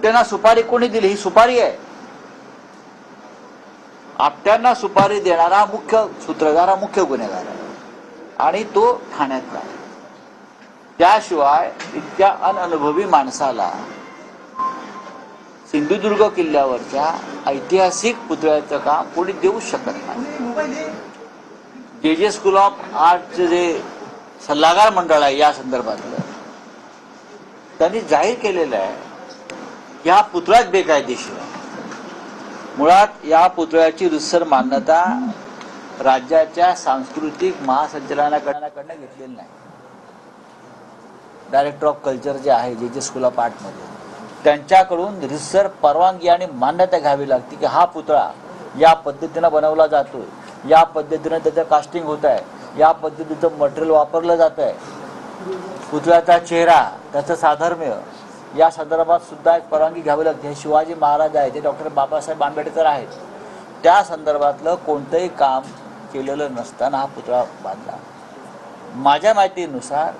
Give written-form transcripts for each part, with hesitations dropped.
आपट्यांना सुपारी कोणी दिली? ही सुपारी आहे. आपट्यांना सुपारी देणारा मुख्य सूत्रधार, मुख्य गुन्हेगार आहे आणि तो ठाण्यातला आहे. त्याशिवाय इतक्या अनअनुभवी माणसाला सिंधुदुर्ग किल्ल्यावरच्या ऐतिहासिक पुतळ्याचं काम कोणी देऊ शकत नाही. जे स्कूल ऑफ आर्टचे जे सल्लागार मंडळ आहे या संदर्भातलं, त्यांनी जाहीर केलेलं आहे की हा पुतळाच बेकायदेशीर आहे. मुळात या पुतळ्याची रितसर मान्यता राज्याच्या सांस्कृतिक महासंचालनाकडनं घेतलेली नाही. डायरेक्टर ऑफ कल्चर जे आहे जे स्कूल ऑफ आर्टमध्ये, त्यांच्याकडून रितसर परवानगी आणि मान्यता घ्यावी लागते की हा पुतळा या पद्धतीनं बनवला जातोय, या पद्धतीनं त्याचं कास्टिंग होत आहे, या पद्धतीचं मटेरियल वापरलं जात आहे, पुतळ्याचा चेहरा, त्याचं साधर्म्य, या संदर्भात सुद्धा एक परवानगी घ्यावी लागते. हे शिवाजी महाराज आहेत, ते डॉक्टर बाबासाहेब आंबेडकर आहेत, त्या संदर्भातलं कोणतंही काम केलेलं नसताना हा पुतळा बांधला. माझ्या माहितीनुसार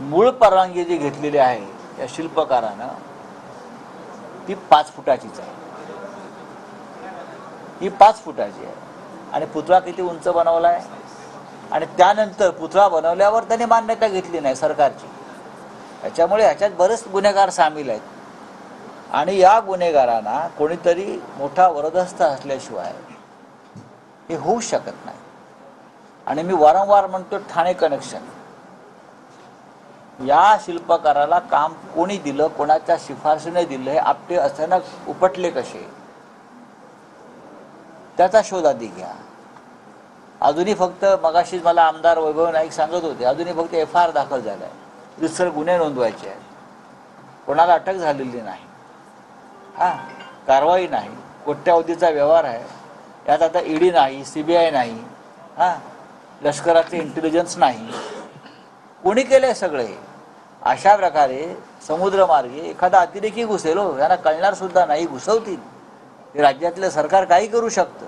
मूळ परवानगी जी घेतलेली आहे या शिल्पकारानं ती 5 फुटाचीच आहे. ही 5 फुटाची आहे आणि पुतळा किती उंच बनवला आहे आणि त्यानंतर पुतळा बनवल्यावर त्यांनी मान्यता घेतली नाही सरकारची. त्याच्यामुळे ह्याच्यात बरेच गुन्हेगार सामील आहेत आणि या गुन्हेगारांना कोणीतरी मोठा वरदहस्त असल्याशिवाय हे होऊ शकत नाही. आणि मी वारंवार म्हणतो, ठाणे कनेक्शन या शिल्पकाराला काम कोणी दिलं, कोणाच्या शिफारशीने दिलं, हे आपटे अचानक उपटले कसे, त्याचा शोध आधी घ्या. अजूनही फक्त मगाशीच मला आमदार वैभव नाईक सांगत होते, अजूनही फक्त FIR दाखल झालाय, रितसर गुन्हे नोंदवायचे आहेत, कोणाला अटक झालेली नाही, कारवाई नाही, कोट्यावधीचा व्यवहार आहे, यात आता ED नाही, CBI नाही, लष्कराचे इंटेलिजन्स नाही, कोणी केलंय सगळे. अशा प्रकारे समुद्रमार्गे एखादा अतिरेकी घुसेल, यांना कळणार सुद्धा नाही, घुसवतील. राज्यातलं सरकार काही करू शकतं.